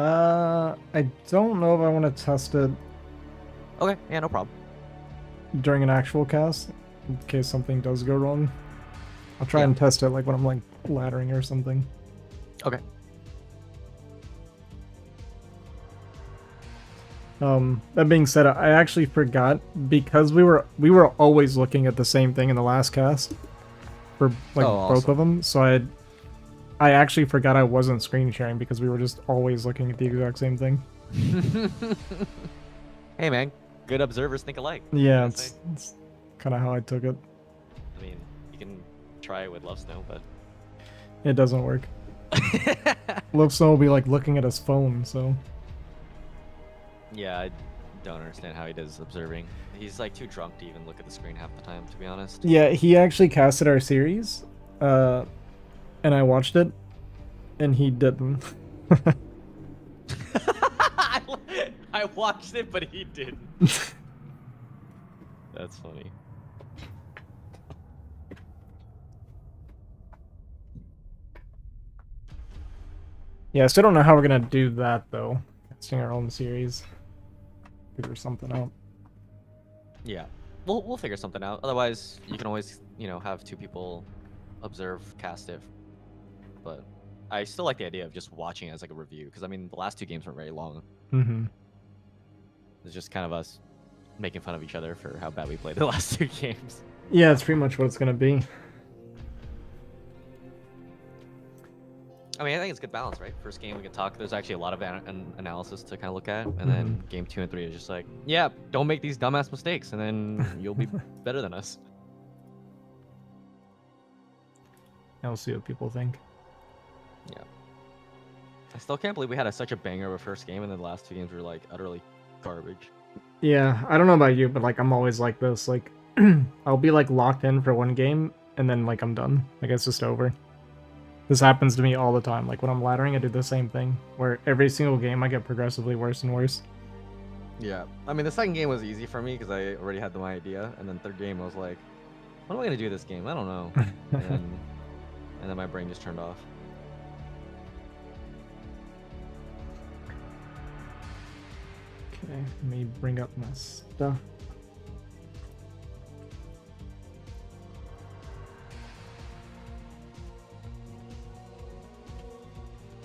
I don't know if I want to test it Okay, yeah, no problem. during an actual cast, in case something does go wrong. I'll try Yeah. and test it like when I'm like laddering or something. Okay. That being said, I actually forgot because we were always looking at the same thing in the last cast for like Oh, both awesome. of them. So I actually forgot I wasn't screen sharing because we were just always looking at the exact same thing. Hey, man, good observers think alike. What Yeah, can I say? it's kind of how I took it. I mean, you can try it with Love Snow, but It doesn't work. Love Snow will be like looking at his phone, so. yeah, I don't understand how he does observing. He's like too drunk to even look at the screen half the time, to be honest. Yeah, he actually casted our series, and I watched it, and he didn't. I watched it, but he didn't. That's funny. Yeah, I still don't know how we're gonna do that though. Casting our own series. Figure something out. Yeah, we'll figure something out. Otherwise, you can always have two people observe cast if. But I still like the idea of just watching it as like a review because I mean the last two games weren't very long. Mm-hmm. It's just kind of us making fun of each other for how bad we played the last two games. Yeah, it's pretty much what it's gonna be. I mean, I think it's good balance, right? First game we can talk. There's actually a lot of analysis to kind of look at, and then game 2 and 3 is just like, yeah, don't make these dumbass mistakes, and then you'll be better than us. I'll see what people think. Yeah. I still can't believe we had such a banger of a first game, and then the last two games were like utterly garbage. Yeah, I don't know about you, but like I'm always like this. Like I'll be like locked in for one game, and then like I'm done. Like it's just over. This happens to me all the time. Like when I'm laddering, I do the same thing. Where every single game I get progressively worse and worse. Yeah. I mean, the second game was easy for me because I already had my idea, and then third game I was like, what am I gonna do this game? I don't know. and then my brain just turned off. Okay, let me bring up my stuff.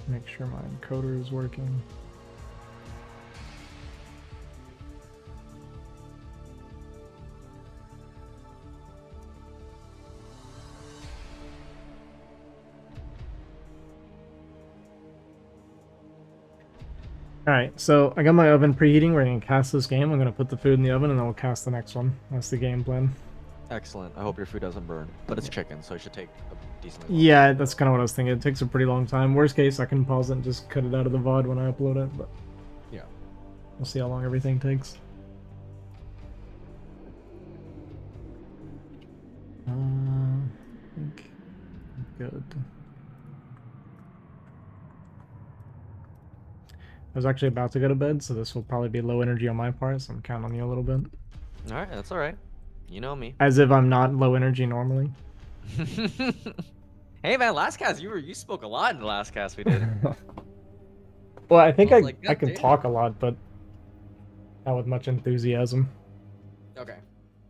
Make sure my encoder is working. Alright, so I got my oven preheating. We're going to cast this game. I'm going to put the food in the oven and then we'll cast the next one. That's the game plan. Excellent. I hope your food doesn't burn. But it's chicken, so it should take a decent amount. Yeah, that's kind of what I was thinking. It takes a pretty long time. Worst case, I can pause it and just cut it out of the VOD when I upload it, but yeah. We'll see how long everything takes. I think good. I was actually about to go to bed, so this will probably be low energy on my part, so I'm counting on you a little bit. Alright, that's alright. You know me. As if I'm not low energy normally. Hey man, last cast you spoke a lot in the last cast we did. Well, I think I I can talk a lot, but not with much enthusiasm. Okay.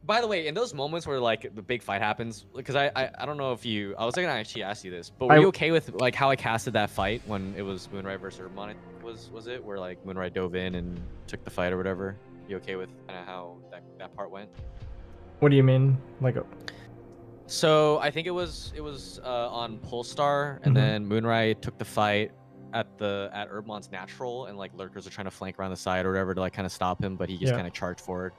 By the way, in those moments where like the big fight happens, because I don't know if I was gonna actually ask you this, but were you okay with like how I casted that fight when it was Moonray versus Urban? Was it where like Moonray dove in and took the fight or whatever? You okay with kind of how that part went? What do you mean? Like a... So I think it was on Polestar, and then Moonray took the fight at Urban's natural, and like lurkers are trying to flank around the side or whatever to like kind of stop him, but he just kind of charged forward,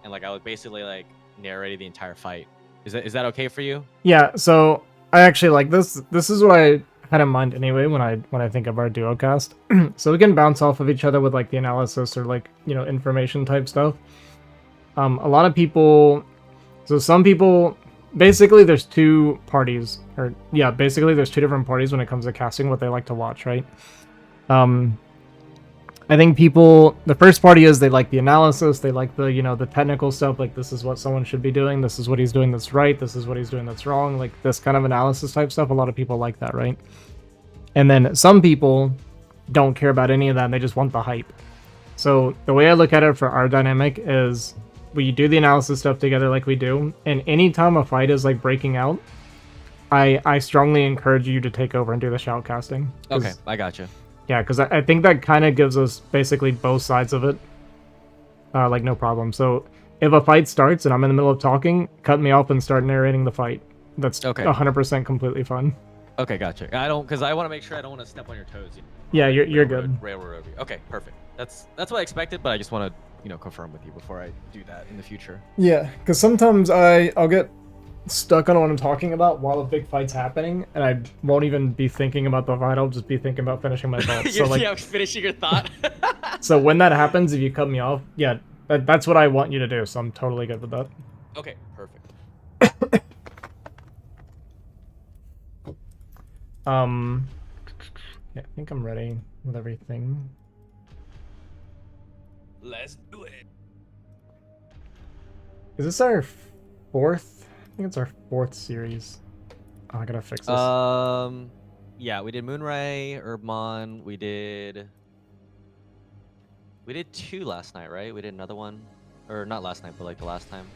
and like I was basically like narrating the entire fight. Is that okay for you? Yeah. So I actually like this. This is what I had in mind anyway when I think of our duo cast. So we can bounce off of each other with like the analysis or like information type stuff. A lot of people. So some people. Basically, there's two parties, or yeah, basically there's two different parties when it comes to casting what they like to watch, right? I think the first party is they like the analysis, they like the the technical stuff, like this is what someone should be doing, this is what he's doing that's right, this is what he's doing that's wrong, like this kind of analysis type stuff. A lot of people like that, right? And then some people don't care about any of that. And they just want the hype. So the way I look at it for our dynamic is we do the analysis stuff together like we do, and anytime a fight is like breaking out, I strongly encourage you to take over and do the shoutcasting. Okay, I gotcha. Yeah, because I think that kind of gives us basically both sides of it. Like, no problem. So if a fight starts and I'm in the middle of talking, cut me off and start narrating the fight. That's Okay. 100% completely fine. Okay, gotcha. Because I want to make sure I don't want to step on your toes. Yeah, you're good. Railroad over you. Okay, perfect. That's what I expected, but I just want to confirm with you before I do that in the future. Yeah, because sometimes I'll get stuck on what I'm talking about while a big fight's happening, and I won't even be thinking about the fight. I'll just be thinking about finishing my thought. So like, finishing your thought. So when that happens, if you cut me off, yeah, that's what I want you to do. So I'm totally good with that. Okay, perfect. Yeah, I think I'm ready with everything. Let's do it. Is this our fourth? I think it's our fourth series. Oh, I gotta fix this. Yeah, we did Moonray, Herbmon. We did 2 last night, right? We did another one, or not last night, but like the last time.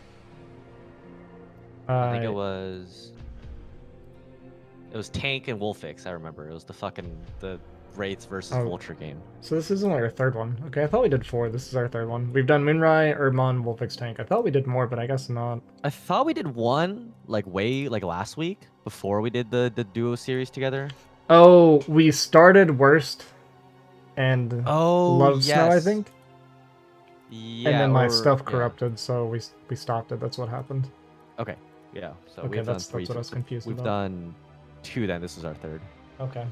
I think it was Tank and Wolfix. I remember it was the Wraiths versus Vulture game. So this isn't like our third one. Okay, I thought we did 4. This is our third one. We've done Moonray, Herbmon, Wolfix, Tank. I thought we did more, but I guess not. I thought we did one like last week before we did the duo series together. Oh, we started Worst and Love yes. Snow, I think. Yeah. And then my stuff corrupted, so we stopped it. That's what happened. Okay. Yeah. So okay, that's what I was confused about. We've done 2 then. This is our 3rd. Okay.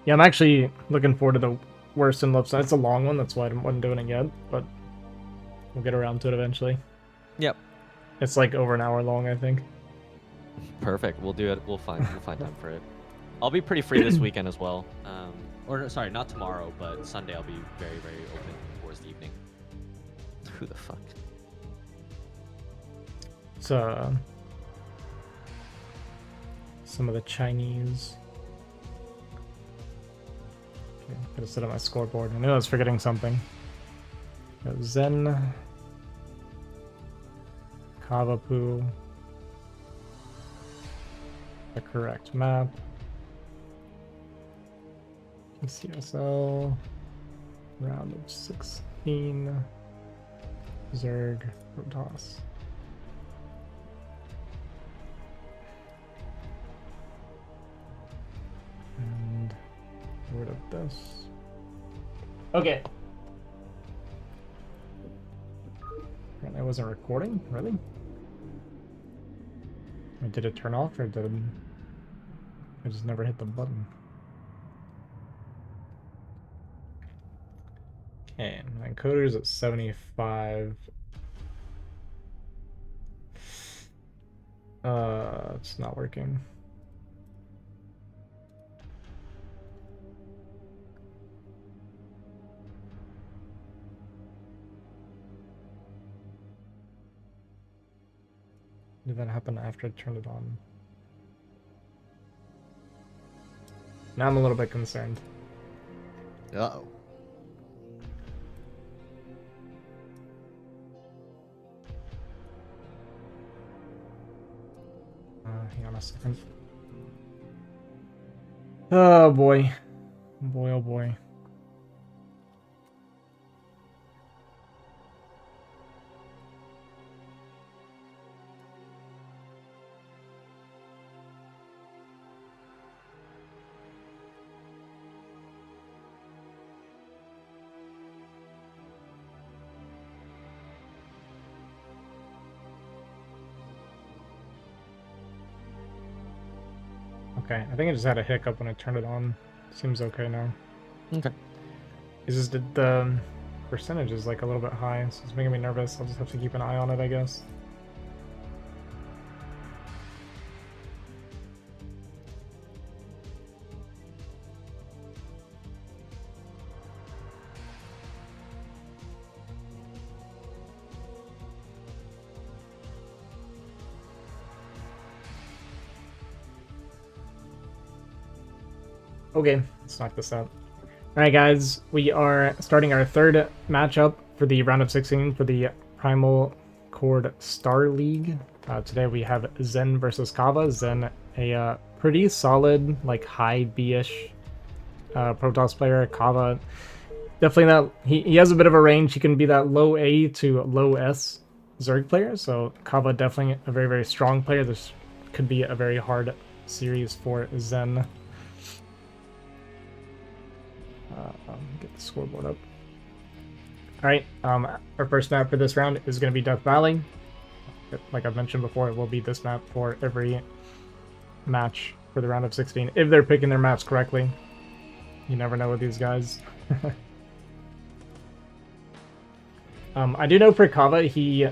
Yeah, I'm actually looking forward to the Worst and Love Snow. It's a long one, that's why I wasn't doing it yet, but we'll get around to it eventually. Yep. It's like over an hour long, I think. Perfect. We'll do it. We'll find time for it. I'll be pretty free this weekend as well. Or sorry, not tomorrow, but Sunday I'll be very, very open towards the evening. Who the fuck? It's some of the Chinese. Okay, gotta set up my scoreboard. I knew I was forgetting something. Zen, Cava, the correct map. PCSL, round of 16, Zerg, Protoss. And get rid of this. Okay. Apparently I wasn't recording, really? Did it turn off or did I just never hit the button? Okay, my encoder's at 75. It's not working. Did that happen after I turned it on? Now I'm a little bit concerned. Uh-oh. Hang on a second. Oh boy. Boy, oh boy. Okay, I think I just had a hiccup when I turned it on. Seems okay now. Okay. It's just the percentage is like a little bit high, so it's making me nervous. I'll just have to keep an eye on it, I guess. Okay, let's knock this out. Alright guys, we are starting our third matchup for the round of 16 for the Primal Chord Star League. Today we have Zen versus Cava. Zen, a pretty solid, like high B-ish Protoss player. Cava, definitely that, he has a bit of a range. He can be that low A to low S Zerg player, so Cava definitely a very, very strong player. This could be a very hard series for Zen. Get the scoreboard up. Alright, our first map for this round is going to be Death Valley. Like I've mentioned before, it will be this map for every match for the round of 16, if they're picking their maps correctly. You never know with these guys. I do know for Cava, he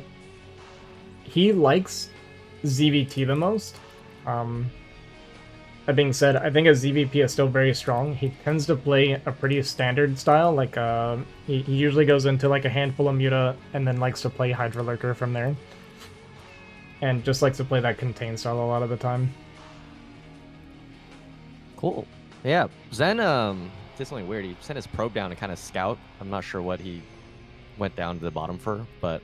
likes ZVT the most. That being said, I think his ZVP is still very strong. He tends to play a pretty standard style, like he usually goes into like a handful of Muta and then likes to play Hydra Lurker from there. And just likes to play that contain style a lot of the time. Cool. Yeah, Zen did something weird. He sent his probe down to kind of scout. I'm not sure what he went down to the bottom for, but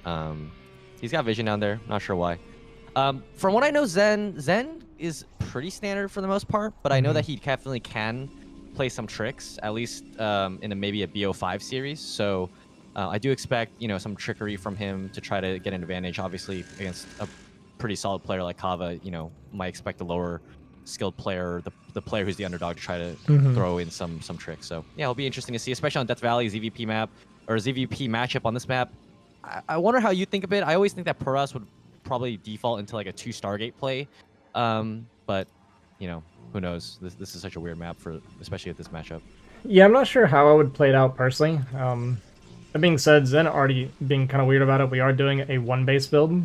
he's got vision down there. Not sure why. From what I know, Zen is pretty standard for the most part, but I know that he definitely can play some tricks, at least in maybe a BO5 series. So I do expect, you know, some trickery from him to try to get an advantage. Obviously, against a pretty solid player like Cava, you know, might expect a lower skilled player, the player who's the underdog, to try to throw in some tricks. So yeah, it'll be interesting to see, especially on Death Valley ZVP map or ZVP matchup on this map. I wonder how you think of it. I always think that Puras would probably default into like a 2 Stargate play, but you know, who knows? This is such a weird map for, especially at this matchup. Yeah, I'm not sure how I would play it out personally. That being said, Zen already being kind of weird about it. We are doing a 1 base build,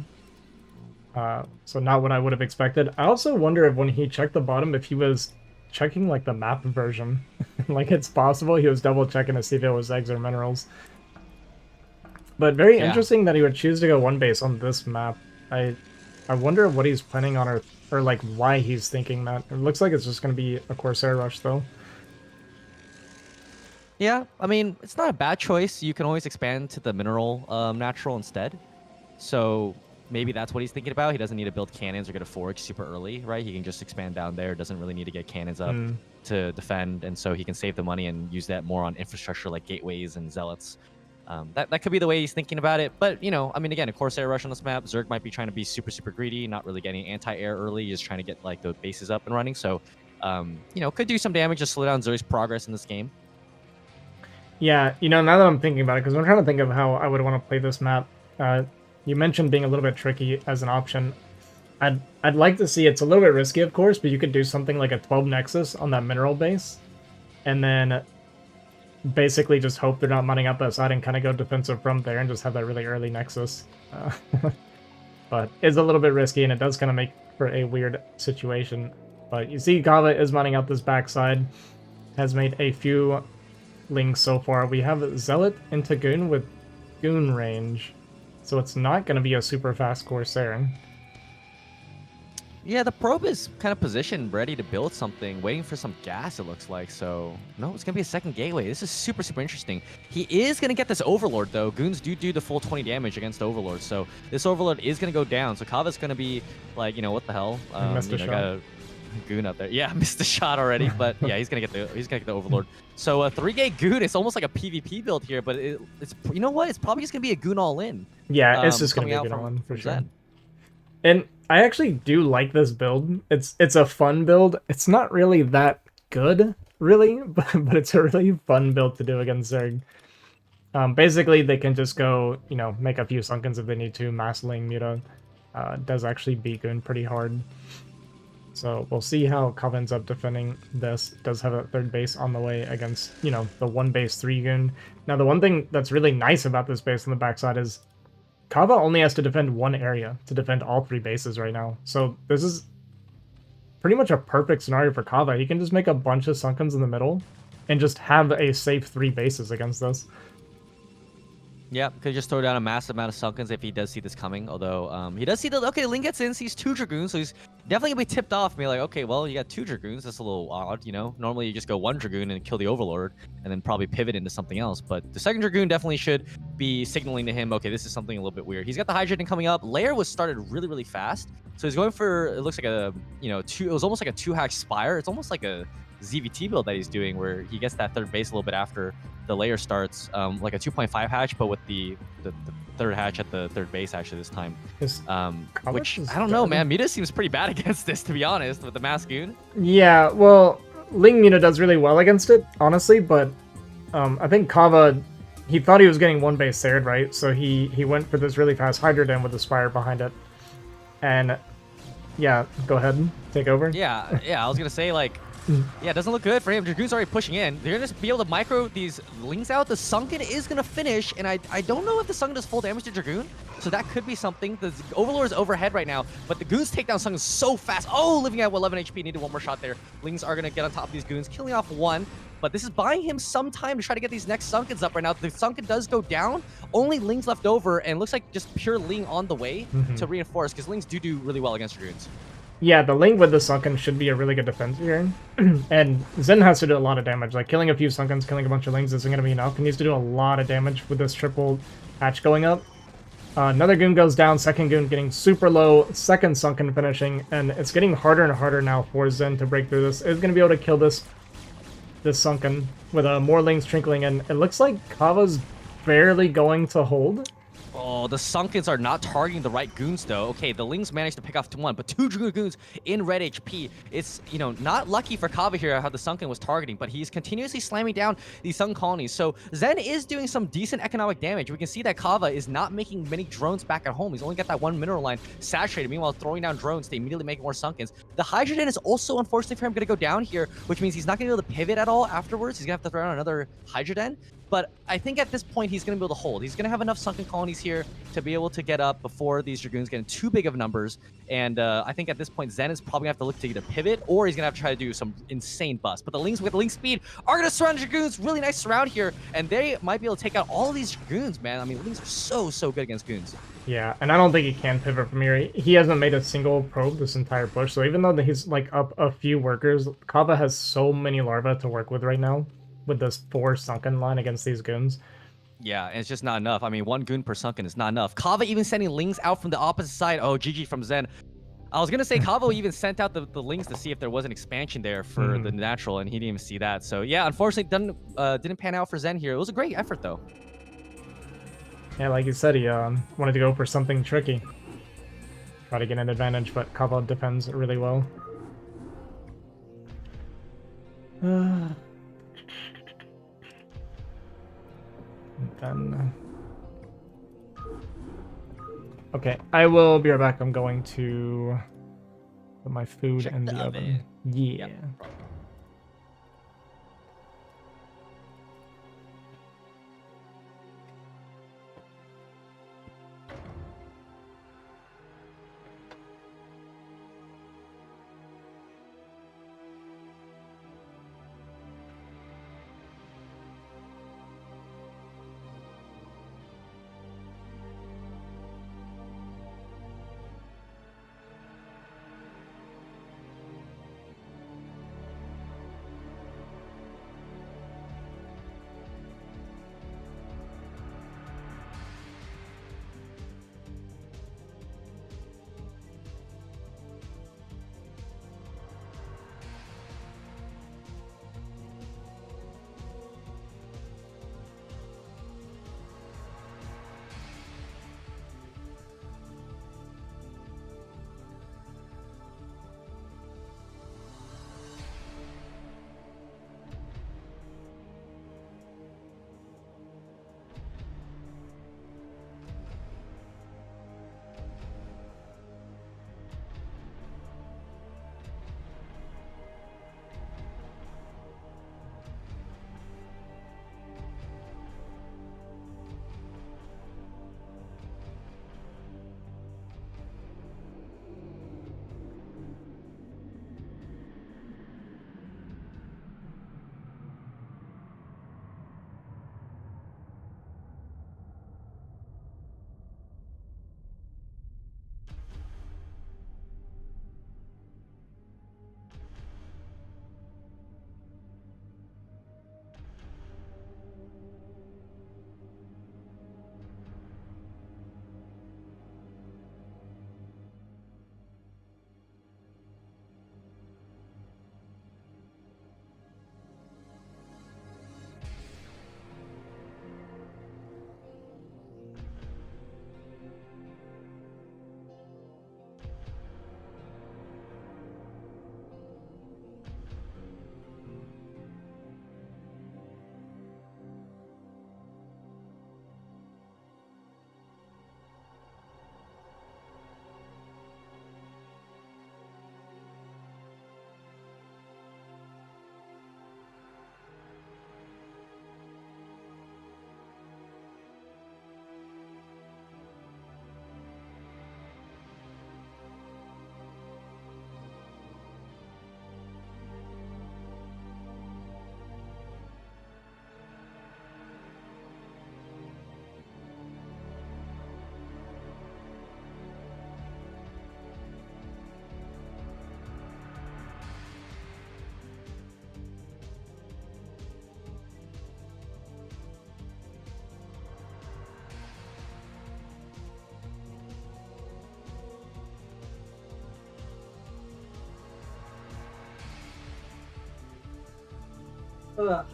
so not what I would have expected. I also wonder if when he checked the bottom, if he was checking like the map version. Like, it's possible he was double checking to see if it was eggs or minerals. But very interesting that he would choose to go 1 base on this map. I wonder what he's planning on, or like why he's thinking that. It looks like it's just going to be a Corsair rush though. Yeah, I mean, it's not a bad choice. You can always expand to the mineral natural instead. So maybe that's what he's thinking about. He doesn't need to build cannons or get a forge super early, right? He can just expand down there. Doesn't really need to get cannons up to defend, and so he can save the money and use that more on infrastructure like gateways and zealots. That could be the way he's thinking about it. But, you know, I mean, again, a Corsair rush on this map, Zerg might be trying to be super, super greedy, not really getting anti-air early, just trying to get, like, the bases up and running. So, you know, could do some damage to slow down Zerg's progress in this game. Yeah, you know, now that I'm thinking about it, because I'm trying to think of how I would want to play this map, you mentioned being a little bit tricky as an option. I'd like to see, it's a little bit risky, of course, but you could do something like a 12 Nexus on that mineral base, and then basically just hope they're not mining up that side and kind of go defensive from there and just have that really early Nexus. But it's a little bit risky, and it does kind of make for a weird situation. But you see Cava is mining out this backside, has made a few links so far. We have Zealot into Goon with Goon range, so it's not going to be a super fast Corsair. Yeah, the probe is kind of positioned, ready to build something, waiting for some gas, it looks like. So, no, it's going to be a second gateway. This is super, super interesting. He is going to get this Overlord, though. Goons do the full 20 damage against Overlord. So, this Overlord is going to go down. So, Kava's going to be like, you know, what the hell? Missed a shot. Got a Goon up there. Yeah, missed the shot already. But, yeah, he's going to get the Overlord. So, a 3-gate Goon, it's almost like a PvP build here. But it's, you know what? It's probably just going to be a Goon all-in. Yeah, it's just going to be a Goon all-in for sure. Zen. And I actually do like this build. It's a fun build. It's not really that good, really, but it's a really fun build to do against Zerg. Basically, they can just go, you know, make a few Sunkens if they need to. Mass Ling Muta does actually beat Goon pretty hard. So we'll see how Cava ends up defending this. Does have a 3rd base on the way against, you know, the 1 base 3 Goon. Now, the one thing that's really nice about this base on the backside is Cava only has to defend 1 area to defend all 3 bases right now. So this is pretty much a perfect scenario for Cava. He can just make a bunch of Sunkens in the middle and just have a safe 3 bases against this. Yeah, could just throw down a massive amount of Sunkens if he does see this coming. Although he does see the okay, Ling gets in, sees 2 Dragoons, so he's definitely gonna be tipped off and be like, okay, well, you got 2 Dragoons. That's a little odd, you know. Normally you just go 1 Dragoon and kill the Overlord, and then probably pivot into something else. But the 2nd Dragoon definitely should be signaling to him, okay, this is something a little bit weird. He's got the Hydra coming up. Lair was started really, really fast, so he's going for it looks like a two. It was almost like a 2-hack Spire. It's almost like a ZVT build that he's doing where he gets that 3rd base a little bit after the layer starts, like a 2.5 hatch, but with the 3rd hatch at the 3rd base actually this time. Which I don't know, man. Muta seems pretty bad against this, to be honest, with the Mascoon. Yeah, well, Ling Muta does really well against it, honestly, but I think Cava, he thought he was getting 1 base Sared, right? So he went for this really fast Hydra Den with the Spire behind it. And yeah, go ahead and take over. Yeah, I was gonna say, like, yeah, it doesn't look good for him. Dragoon's already pushing in. They're gonna be able to micro these Lings out. The Sunken is gonna finish, and I don't know if the Sunken does full damage to Dragoon, so that could be something. The Overlord is overhead right now, but the Goons take down Sunken so fast. Oh, living at 11 HP, needed 1 more shot there. Lings are gonna get on top of these Goons, killing off 1, but this is buying him some time to try to get these next Sunkens up right now. The Sunken does go down, only Lings left over, and looks like just pure Ling on the way to reinforce, because Lings do really well against Dragoons. Yeah, the Ling with the Sunken should be a really good defense here. And Zen has to do a lot of damage. Like, killing a few Sunkens, killing a bunch of Lings isn't going to be enough. He needs to do a lot of damage with this triple hatch going up. Another Goon goes down, 2nd Goon getting super low, 2nd Sunken finishing, and it's getting harder and harder now for Zen to break through this. Is going to be able to kill this Sunken with more Lings trickling in. It looks like Kava's barely going to hold. Oh, the Sunkens are not targeting the right Goons, though. Okay, the Lings managed to pick off 1, but 2 Goons in red HP. It's, not lucky for Cava here how the Sunken was targeting, but he's continuously slamming down these Sun colonies. So Zen is doing some decent economic damage. We can see that Cava is not making many drones back at home. He's only got that 1 mineral line saturated, meanwhile throwing down drones to immediately make more Sunkens. The Hydra Den is also, unfortunately for him, going to go down here, which means he's not going to be able to pivot at all afterwards. He's going to have to throw down another Hydra Den. But I think at this point, he's going to be able to hold. He's going to have enough Sunken colonies here to be able to get up before these Dragoons get too big of numbers. And I think at this point, Zen is probably going to have to look to either pivot or he's going to have to try to do some insane bust. But the Lings with Ling speed are going to surround Dragoons. Really nice surround here. And they might be able to take out all of these Dragoons, man. I mean, Lings are so good against Goons. Yeah, and I don't think he can pivot from here. He hasn't made a single probe this entire push. So even though he's like up a few workers, Cava has so many larvae to work with right now with this 4 Sunken line against these Goons. Yeah, and it's just not enough. I mean, 1 Goon per Sunken is not enough. Cava even sending Lings out from the opposite side. Oh, GG from Zen. I was going to say Cava even sent out the Lings to see if there was an expansion there for the natural, and he didn't even see that. So, yeah, unfortunately, didn't pan out for Zen here. It was a great effort, though. Yeah, like you said, he wanted to go for something tricky. Try to get an advantage, but Cava defends really well. Then... Okay, I will be right back. I'm going to put my food Check in the oven. Yeah. Yep. Ugh.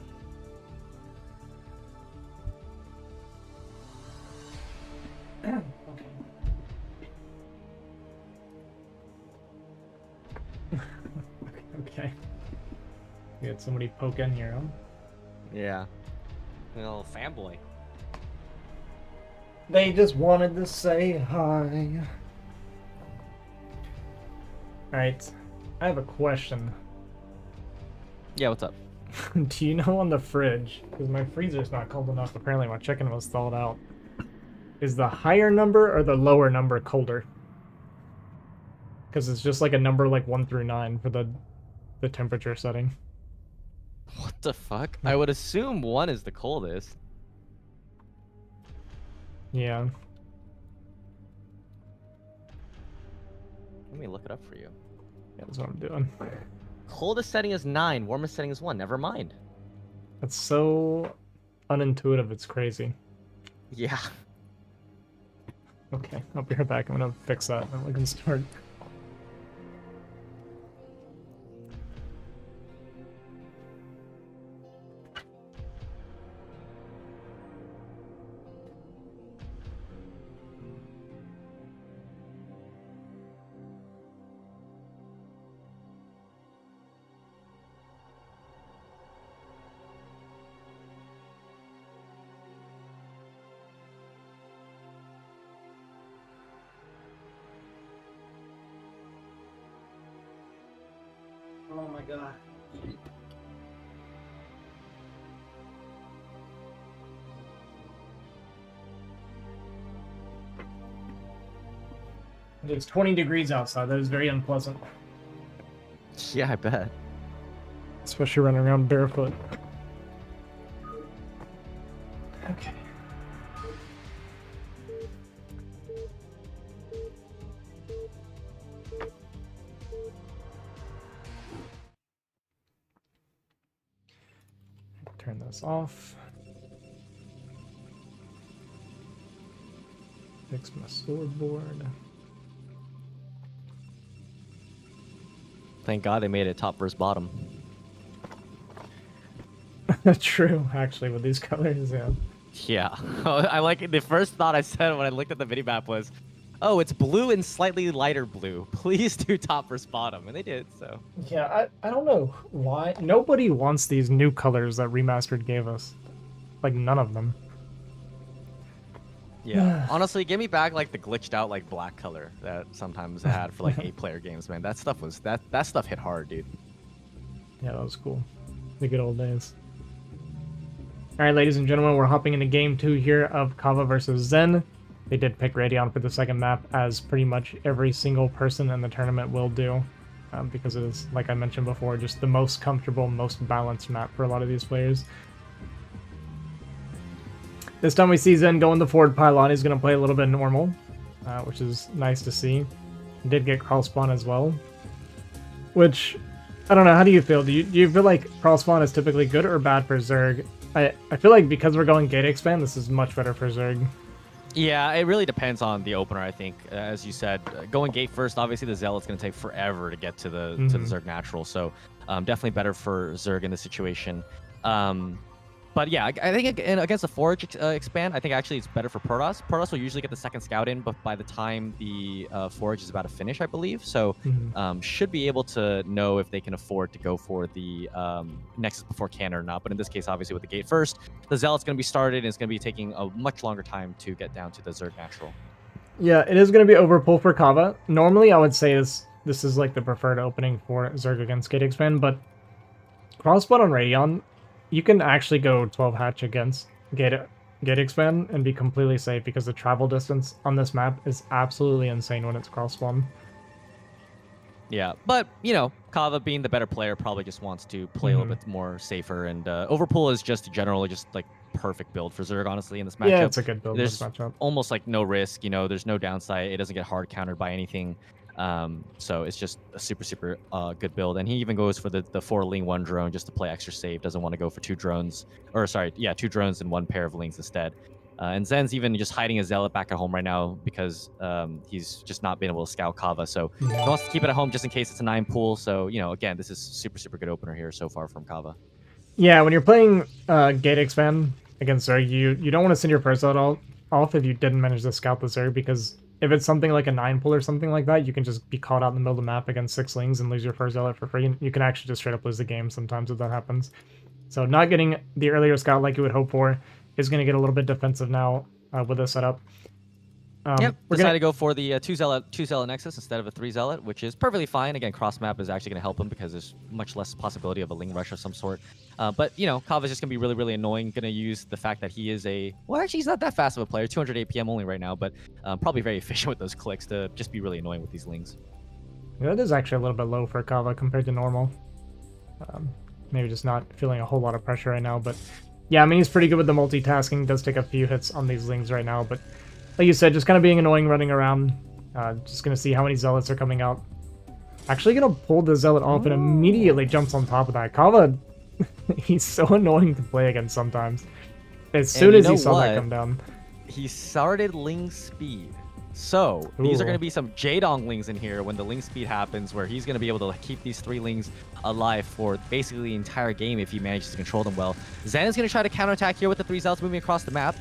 Okay. You had somebody poke in here, huh? Yeah. A little fanboy. They just wanted to say hi. Alright. I have a question. Yeah, what's up? Do you know on the fridge, because my freezer's not cold enough, apparently my chicken was thawed out, is the higher number or the lower number colder? Because it's just like a number like 1 through 9 for the temperature setting. What the fuck? I would assume 1 is the coldest. Yeah. Let me look it up for you. Yeah, that's what I'm doing. Coldest setting is 9. Warmest setting is 1. Never mind. That's so unintuitive, it's crazy. Yeah. Okay, I'll be right back. I'm gonna fix that and we can start. Oh my god. It's 20 degrees outside. That is very unpleasant. Yeah, I bet. Especially running around barefoot. Okay. Turn this off. Fix my scoreboard. Thank God they made it top versus bottom. True, actually, with these colors, yeah. Yeah. I like the first thought I said when I looked at the minimap was, oh, it's blue and slightly lighter blue. Please do top versus bottom. And they did, so. Yeah, I don't know why. Nobody wants these new colors that Remastered gave us. Like, none of them. Yeah. Honestly, give me back like the glitched out like black color that sometimes it had for like 8-player games, man. That stuff was that stuff hit hard, dude. Yeah, that was cool. The good old days. Alright, ladies and gentlemen, we're hopping into game 2 here of Cava versus Zen. They did pick Radeon for the second map, as pretty much every single person in the tournament will do. Because it is, like I mentioned before, just the most comfortable, most balanced map for a lot of these players. This time we see Zen going the forward pylon. He's going to play a little bit normal, which is nice to see. He did get crawl spawn as well. Which, I don't know, how do you feel? Do you feel like crawl spawn is typically good or bad for Zerg? I feel like because we're going gate expand, this is much better for Zerg. Yeah, it really depends on the opener, I think. As you said, going gate first, obviously the Zealot's going to take forever to get to the Zerg natural, so definitely better for Zerg in this situation. But yeah, I think against the Forge expand, I think actually it's better for Protoss. Protoss will usually get the second scout in, but by the time the Forge is about to finish, I believe, so should be able to know if they can afford to go for the Nexus before cannon or not. But in this case, obviously with the gate first, the Zealot's going to be started, and it's going to be taking a much longer time to get down to the Zerg natural. Yeah, it is going to be overpull for Cava. Normally, I would say this is like the preferred opening for Zerg against gate expand, but crossbot on Radeon, you can actually go 12 hatch against gate expand and be completely safe because the travel distance on this map is absolutely insane when it's cross spawn. Yeah, but you know, Cava being the better player probably just wants to play a little bit more safer, and overpull is just generally just like perfect build for Zerg, honestly, in this matchup. Yeah, it's a good build in There's this matchup. almost like no risk, you know, there's no downside. It doesn't get hard countered by anything. So it's just a super good build, and he even goes for the 4 Ling 1 drone just to play extra safe. Doesn't want to go for 2 drones, or sorry, yeah, 2 drones and 1 pair of Lings instead. And Zen's even just hiding his Zealot back at home right now because he's just not been able to scout Cava, so he wants to keep it at home just in case it's a 9 pool. So you know, again, this is super good opener here so far from Cava. Yeah, when you're playing Gate Expand against Zerg, you don't want to send your first out off if you didn't manage to scout the Zerg, because if it's something like a 9 pull or something like that, you can just be caught out in the middle of the map against 6 lings and lose your first zealot for free. And you can actually just straight up lose the game sometimes if that happens. So not getting the earlier scout like you would hope for is going to get a little bit defensive now with this setup. Yep, We're decided gonna to go for the two zealot nexus instead of a 3 zealot, which is perfectly fine. Again, cross map is actually going to help him because there's much less possibility of a ling rush of some sort. But you know, Cava's just going to be really, really annoying. Going to use the fact that he is actually he's not that fast of a player, 200 APM only right now, but probably very efficient with those clicks to just be really annoying with these lings. Yeah, that is actually a little bit low for Cava compared to normal. Maybe just not feeling a whole lot of pressure right now, but yeah, I mean, he's pretty good with the multitasking. Does take a few hits on these lings right now, but like you said, just kind of being annoying running around. Just gonna see how many zealots are coming out. Actually gonna pull the zealot off and immediately jumps on top of that. Kava, he's so annoying to play against sometimes. As soon as he saw that come down. He started ling speed. So these are going to be some Jaedong lings in here when the ling speed happens, where he's going to be able to keep these 3 lings alive for basically the entire game if he manages to control them well. Zen is going to try to counterattack here with the 3 zealots moving across the map.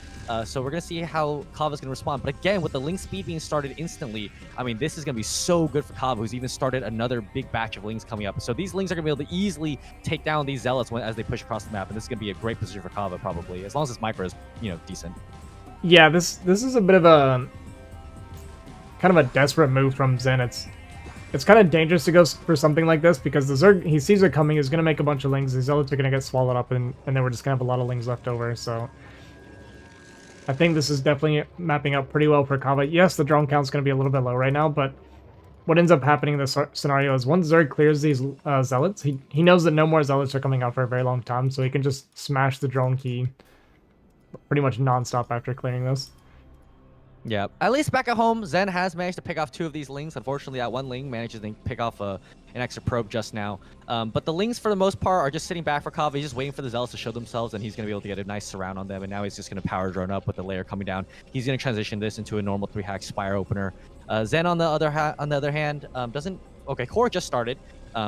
So we're going to see how Kava's going to respond. But again, with the ling speed being started instantly, I mean, this is going to be so good for Cava, who's even started another big batch of lings coming up. So these lings are going to be able to easily take down these zealots as they push across the map. And this is going to be a great position for Cava, probably, as long as this micro is, decent. Yeah, this is a bit of a kind of a desperate move from Zen. It's kind of dangerous to go for something like this because the Zerg, he sees it coming, is going to make a bunch of lings. The zealots are going to get swallowed up, and then we're just going to have a lot of lings left over. So I think this is definitely mapping up pretty well for Cava. Yes, the drone count's going to be a little bit low right now, but what ends up happening in this scenario is once Zerg clears these zealots, he knows that no more zealots are coming out for a very long time, so he can just smash the drone key pretty much non-stop after clearing this. Yeah, at least back at home, Zen has managed to pick off 2 of these lings. Unfortunately, that one ling manages to pick off an extra probe just now. But the lings, for the most part, are just sitting back for Cava. He's just waiting for the zealots to show themselves, and he's going to be able to get a nice surround on them. And now he's just going to power drone up with the layer coming down. He's going to transition this into a normal 3-hack Spire opener. Zen, on the other hand, doesn't... Okay, Core just started.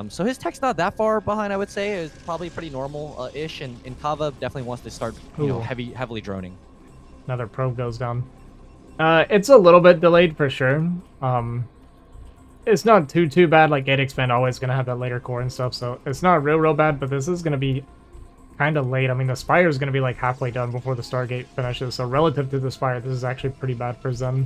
So his tech's not that far behind, I would say. It's probably pretty normal-ish, and Cava definitely wants to start, heavily droning. Another probe goes down. It's a little bit delayed for sure. It's not too bad. Like Gate Expand always gonna have that later core and stuff, so it's not real bad. But this is gonna be kind of late. I mean, the Spire is gonna be like halfway done before the Stargate finishes. So relative to the Spire, this is actually pretty bad for Zen.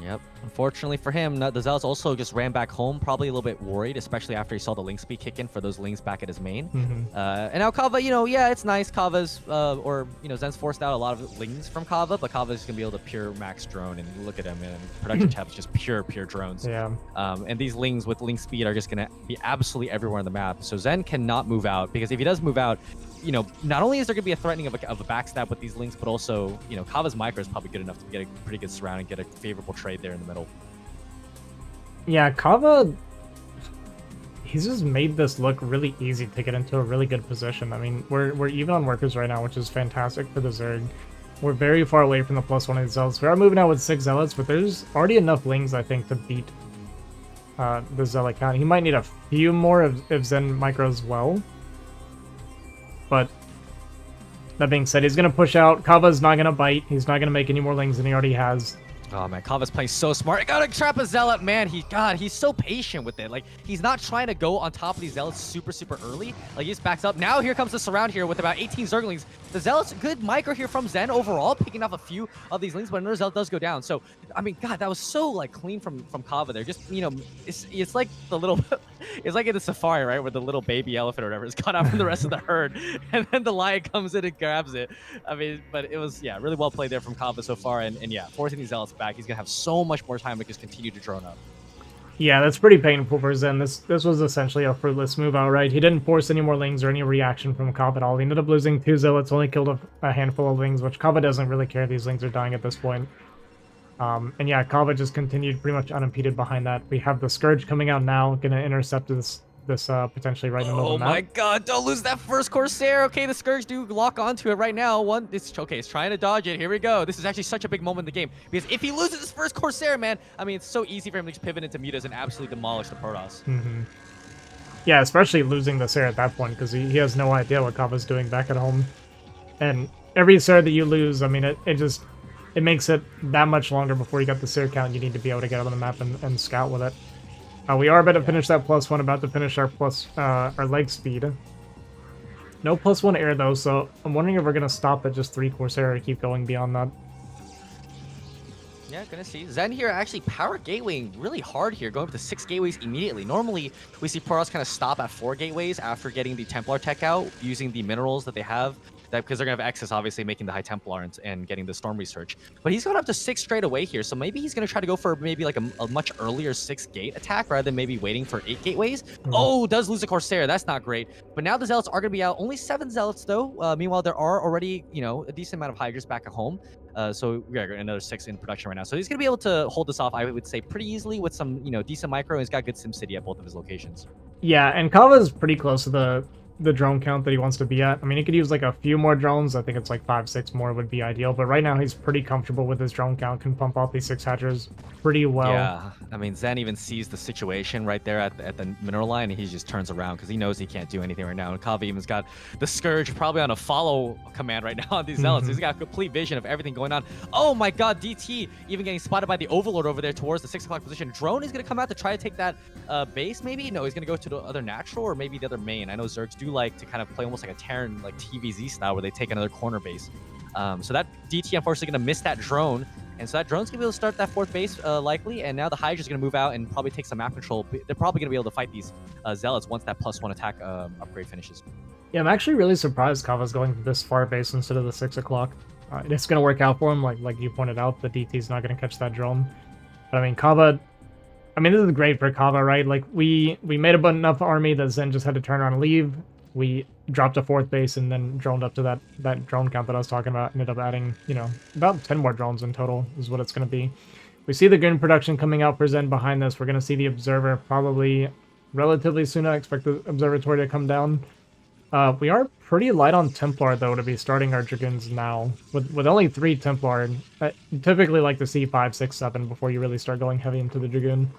Yep. Unfortunately for him, the Zealots also just ran back home, probably a little bit worried, especially after he saw the ling speed kick in for those lings back at his main. And now Cava, yeah, it's nice. Cava's, Zen's forced out a lot of lings from Cava, but Cava's going to be able to pure max drone, and look at him, and production tab is just pure drones. Yeah. And these lings with ling speed are just going to be absolutely everywhere on the map. So Zen cannot move out, because if he does move out, not only is there going to be a threatening of a backstab with these links, but also, Cava's micro is probably good enough to get a pretty good surround and get a favorable trade there in the middle. Yeah, Cava, he's just made this look really easy to get into a really good position. I mean, we're even on workers right now, which is fantastic for the Zerg. We're very far away from the +1 of the zealots. We are moving out with 6 zealots, but there's already enough lings, I think, to beat the zealot count. He might need a few more if Zen micros well. But that being said, he's going to push out. Kava's not going to bite. He's not going to make any more lings than he already has. Oh man, Cava's playing so smart. I gotta trap a zealot, man. He's so patient with it. Like, he's not trying to go on top of these zealots super early. Like, he just backs up. Now here comes the surround here with about 18 Zerglings. The zealots, good micro here from Zen overall, picking off a few of these lings, but another zealot does go down. So, I mean, God, that was so like clean from Cava there. Just, it's like the little, it's like in the safari, right, where the little baby elephant or whatever is cut out from the rest of the herd, and then the lion comes in and grabs it. I mean, but it was, yeah, really well played there from Cava so far, and yeah, forcing these zealots back. He's gonna have so much more time to just continue to drone up. Yeah, that's pretty painful for Zen. This was essentially a fruitless move outright. He didn't force any more lings or any reaction from Cava at all. He ended up losing 2 zealots, only killed a handful of lings, which Cava doesn't really care. These lings are dying at this point. And yeah, Cava just continued pretty much unimpeded behind that. We have the Scourge coming out now, gonna intercept this potentially right in the middle of the map. Oh my God, don't lose that first Corsair. Okay, the Scourge do lock onto it right now. It's trying to dodge it. Here we go. This is actually such a big moment in the game, because if he loses his first Corsair, man, I mean, it's so easy for him to just pivot into mutas and absolutely demolish the Protoss. Yeah, especially losing the Sarah at that point, because he has no idea what Kava's doing back at home. And every Sarah that you lose, I mean, it makes it that much longer before you get the Sarah count you need to be able to get on the map and scout with it. We are about to finish that +1, about to finish our our leg speed. No +1 air though, so I'm wondering if we're gonna stop at just 3 Corsair or keep going beyond that. Yeah, gonna see. Zen here actually power gatewaying really hard here, going up to 6 gateways immediately. Normally, we see Protoss kind of stop at 4 gateways after getting the Templar tech out, using the minerals that they have, because they're gonna have excess, obviously, making the High Templar and getting the Storm Research. But he's going up to 6 straight away here, so maybe he's gonna try to go for maybe like a much earlier 6 gate attack rather than maybe waiting for 8 gateways. Oh, does lose a Corsair. That's not great. But now the Zealots are gonna be out. Only 7 Zealots though. Meanwhile, there are already, you know, a decent amount of Hydras back at home. So we got another 6 in production right now. So he's going to be able to hold this off, I would say, pretty easily with some, you know, decent micro. And he's got good SimCity at both of his locations. Yeah, and Cava's pretty close to the drone count that he wants to be at. I mean, he could use like a few more drones. I think it's like 5, 6 more would be ideal. But right now he's pretty comfortable with his drone count, can pump off these 6 hatchers pretty well. Yeah, I mean, Zen even sees the situation right there at the mineral line, and he just turns around because he knows he can't do anything right now. And Cava even's got the Scourge probably on a follow command right now on these Zealots. He's got a complete vision of everything going on. Oh my god, DT even getting spotted by the Overlord over there towards the 6 o'clock position. Drone is going to come out to try to take that base maybe? No, he's going to go to the other natural or maybe the other main. I know Zergs do like to kind of play almost like a Terran, like TVZ style, where they take another corner base. So that DT unfortunately going to miss that drone. And so that drone's going to be able to start that 4th base likely. And now the Hydra's going to move out and probably take some map control. They're probably going to be able to fight these Zealots once that +1 attack upgrade finishes. Yeah, I'm actually really surprised Kava's going this far base instead of the 6 o'clock. It's going to work out for him, like you pointed out. The DT's not going to catch that drone. But I mean, Cava... I mean, this is great for Cava, right? Like, we made enough army that Zen just had to turn around and leave. We dropped a 4th base and then droned up to that drone count that I was talking about. Ended up adding, you know, about 10 more drones in total is what it's going to be. We see the Goon production coming out for Zen behind this. We're going to see the Observer probably relatively soon. I expect the Observatory to come down. We are pretty light on Templar, though, to be starting our Dragoons now. With only 3 Templar, I typically like to see 5, 6, 7 before you really start going heavy into the Dragoon.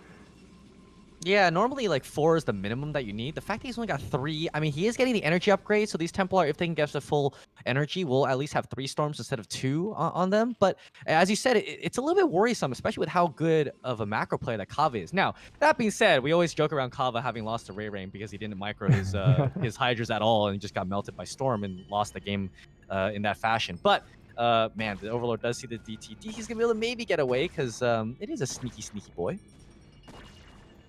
Yeah, normally like 4 is the minimum that you need. The fact that he's only got 3, I mean, he is getting the energy upgrade, so these Templar, if they can get the full energy, will at least have 3 storms instead of 2 on them. But as you said, it's a little bit worrisome, especially with how good of a macro player that Cava is. Now, that being said, we always joke around Cava having lost to Ray Rain because he didn't micro his his Hydras at all and he just got melted by Storm and lost the game in that fashion. But man, the Overlord does see the DT. DT's gonna be able to maybe get away because it is a sneaky boy.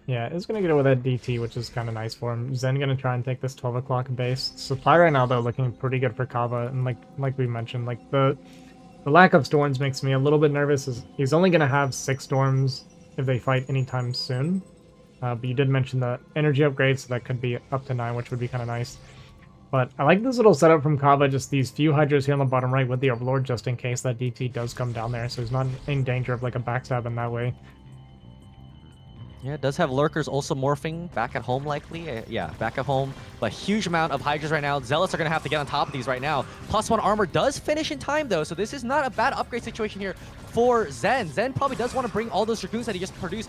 Yeah, it's going to get it with that DT, which is kind of nice for him. Zen going to try and take this 12 o'clock base. Supply right now, though, looking pretty good for Cava. And like we mentioned, like the lack of storms makes me a little bit nervous. He's only going to have 6 storms if they fight anytime soon. But you did mention the energy upgrades, so that could be up to 9, which would be kind of nice. But I like this little setup from Cava, just these few Hydras here on the bottom right with the Overlord, just in case that DT does come down there. So he's not in danger of like a backstab in that way. Yeah, it does have Lurkers also morphing back at home likely. Yeah, back at home. But huge amount of Hydras right now. Zealots are going to have to get on top of these right now. +1 armor does finish in time, though. So this is not a bad upgrade situation here for Zen. Zen probably does want to bring all those Dragoons that he just produced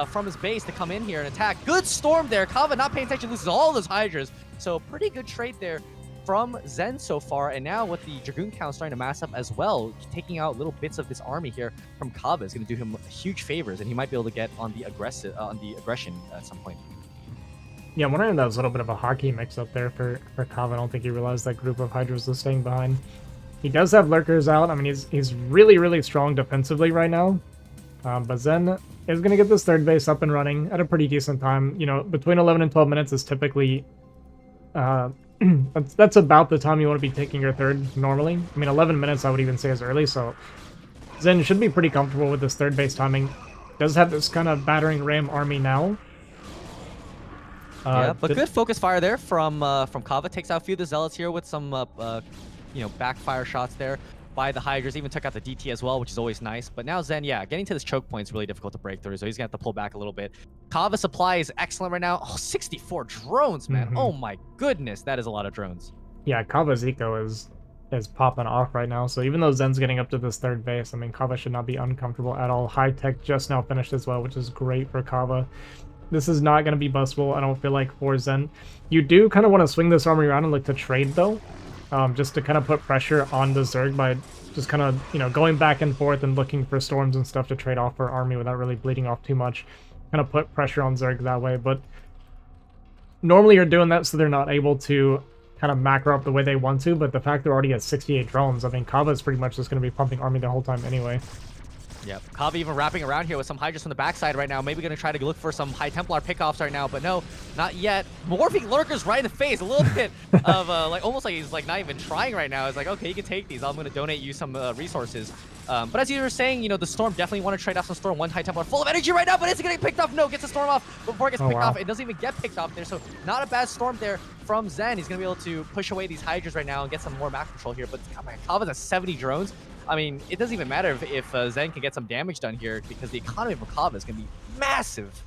from his base to come in here and attack. Good storm there. Cava not paying attention, loses all those Hydras. So pretty good trade there from Zen so far, and now with the Dragoon count starting to mass up as well, taking out little bits of this army here from Cava is going to do him huge favors, and he might be able to get on the aggression at some point. Yeah, I'm wondering if that was a little bit of a hockey mix-up there for Cava. I don't think he realized that group of Hydras was staying behind. He does have Lurkers out. I mean, he's really, really strong defensively right now, but Zen is going to get this 3rd base up and running at a pretty decent time. You know, between 11 and 12 minutes is typically... that's about the time you want to be taking your 3rd normally. I mean, 11 minutes I would even say is early, so Zen should be pretty comfortable with this 3rd base timing. Does have this kind of battering ram army now. Yeah, but good focus fire there from Cava. Takes out a few of the Zealots here with some you know, backfire shots there by the Hydras. Even took out the DT as well, which is always nice. But now Zen, yeah, getting to this choke point is really difficult to break through, so he's gonna have to pull back a little bit. Cava supply is excellent right now. Oh, 64 drones, man. Oh my goodness, that is a lot of drones. Yeah, Cava's eco is popping off right now. So even though Zen's getting up to this 3rd base, I mean, Cava should not be uncomfortable at all. High tech just now finished as well, which is great for Cava. This is not going to be bustable, I don't feel like, for Zen. You do kind of want to swing this army around and look to trade, though. Just to kind of put pressure on the Zerg by just kind of, you know, going back and forth and looking for storms and stuff to trade off for army without really bleeding off too much. Kind of put pressure on Zerg that way, but normally you're doing that so they're not able to kind of macro up the way they want to, but the fact they're already at 68 drones, I mean, Cava is pretty much just going to be pumping army the whole time anyway. Yep, Cava even wrapping around here with some Hydras from the backside right now. Maybe going to try to look for some High Templar pickoffs right now, but no, not yet. Morphing Lurkers right in the face. A little bit of, like, almost like he's, like, not even trying right now. It's like, okay, you can take these. I'm going to donate you some resources. But as you were saying, you know, the Storm definitely want to trade off some Storm. One High Templar full of energy right now, but is it getting picked off? No, gets the Storm off before it gets picked off. It doesn't even get picked off there, so not a bad Storm there from Zen. He's going to be able to push away these Hydras right now and get some more map control here, but Cava's at 70 drones. I mean, it doesn't even matter if Zen can get some damage done here because the economy for Cava is going to be massive.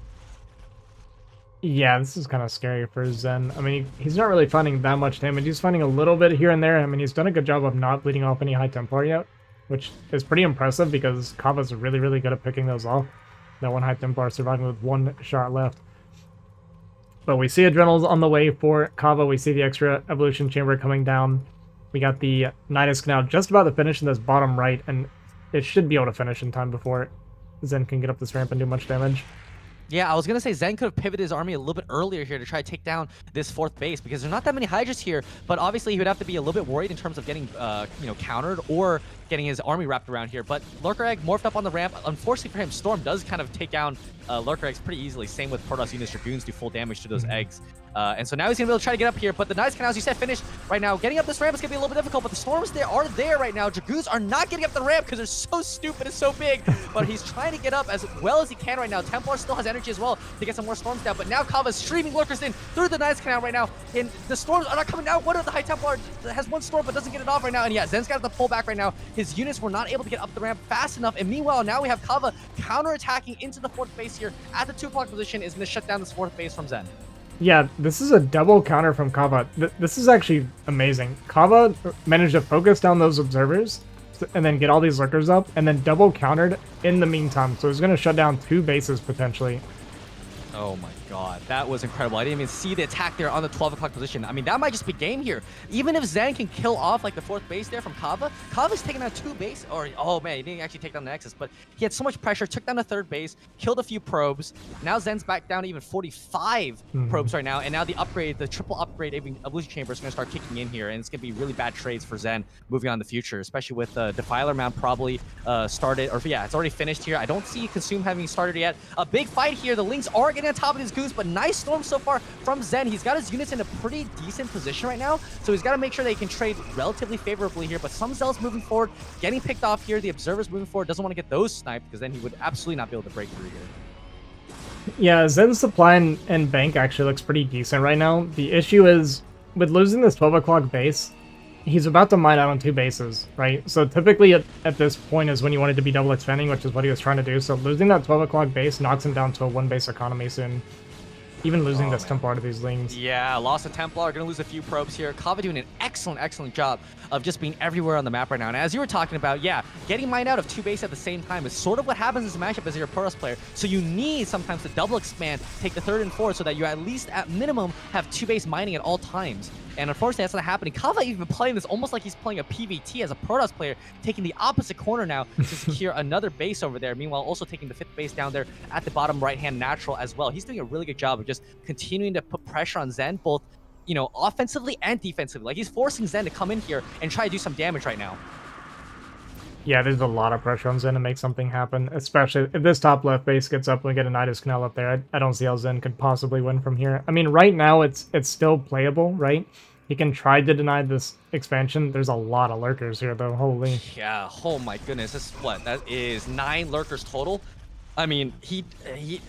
Yeah, this is kind of scary for Zen. I mean, he's not really finding that much damage. He's finding a little bit here and there. I mean, he's done a good job of not bleeding off any High Templar yet, which is pretty impressive because Cava's really, really good at picking those off. That one High Templar surviving with one shot left. But we see Adrenals on the way for Cava. We see the extra Evolution Chamber coming down. We got the Nidus Canal just about to finish in this bottom right, and it should be able to finish in time before Zen can get up this ramp and do much damage. Yeah, I was going to say Zen could have pivoted his army a little bit earlier here to try to take down this fourth base because there's not that many Hydras here, but obviously he would have to be a little bit worried in terms of getting, you know, countered or getting his army wrapped around here. But Lurker Egg morphed up on the ramp. Unfortunately for him, Storm does kind of take down Lurker Eggs pretty easily. Same with Protoss units. Dragoons do full damage to those eggs. And so now he's going to be able to try to get up here, but the Nidus Canal, as you said, finished right now. Getting up this ramp is going to be a little bit difficult, but the Storms are there right now. Dragoons are not getting up the ramp because they're so stupid and so big, but he's trying to get up as well as he can right now. Templar still has energy as well to get some more Storms down, but now Cava's streaming Lurkers in through the Nidus Canal right now, and the Storms are not coming down. One of the High Templar has one Storm, but doesn't get it off right now, and yeah, Zen's got the pull back right now. His units were not able to get up the ramp fast enough, and meanwhile, now we have Cava counter-attacking into the fourth base here at the 2 o'clock position, is going to shut down this fourth base from Zen. Yeah, this is a double counter from Cava. This is actually amazing. Cava managed to focus down those observers and then get all these lurkers up and then double countered in the meantime. So he's going to shut down 2 bases potentially. Oh my god, that was incredible. I didn't even see the attack there on the 12 o'clock position. I mean, that might just be game here. Even if Zen can kill off like the 4th base there from Cava, Cava's taking down 2 base, or oh man, he didn't actually take down the Nexus, but he had so much pressure, took down the 3rd base, killed a few probes. Now Zen's back down to even 45 probes right now, and now the upgrade, the triple upgrade Evolution Chamber is going to start kicking in here, and it's going to be really bad trades for Zen moving on in the future, especially with Defiler Mount probably started, or yeah, it's already finished here. I don't see Consume having started yet. A big fight here. The Lings are getting on top of these goons, but nice Storm so far from Zen. He's got his units in a pretty decent position right now, so he's got to make sure they can trade relatively favorably here, but some Zealots moving forward, getting picked off here. The Observers moving forward, doesn't want to get those sniped because then he would absolutely not be able to break through here. Yeah, Zen's supply and bank actually looks pretty decent right now. The issue is, with losing this 12 o'clock base, he's about to mine out on 2 bases, right? So typically at this point is when you wanted to be double expanding, which is what he was trying to do. So losing that 12 o'clock base knocks him down to a 1 base economy soon. Even losing this Templar to these Lings. Yeah, lost a Templar, gonna lose a few probes here. Cava doing an excellent job of just being everywhere on the map right now. And as you were talking about, yeah, getting mined out of 2 base at the same time is sort of what happens in this matchup as you're a Protoss player. So you need sometimes to double expand, take the 3rd and 4th so that you at least at minimum have 2 base mining at all times. And unfortunately, that's not happening. Cava even playing this almost like he's playing a PvT as a Protoss player, taking the opposite corner now to secure another base over there. Meanwhile, also taking the 5th base down there at the bottom right-hand natural as well. He's doing a really good job of just continuing to put pressure on Zen, both, you know, offensively and defensively. Like, he's forcing Zen to come in here and try to do some damage right now. Yeah, there's a lot of pressure on Zen to make something happen, especially if this top left base gets up and we get a Nidus Canal up there. I don't see how Zen could possibly win from here. I mean, right now it's still playable, right? He can try to deny this expansion. There's a lot of lurkers here, though. Holy. Yeah, oh my goodness. This is what? That is 9 lurkers total. I mean, he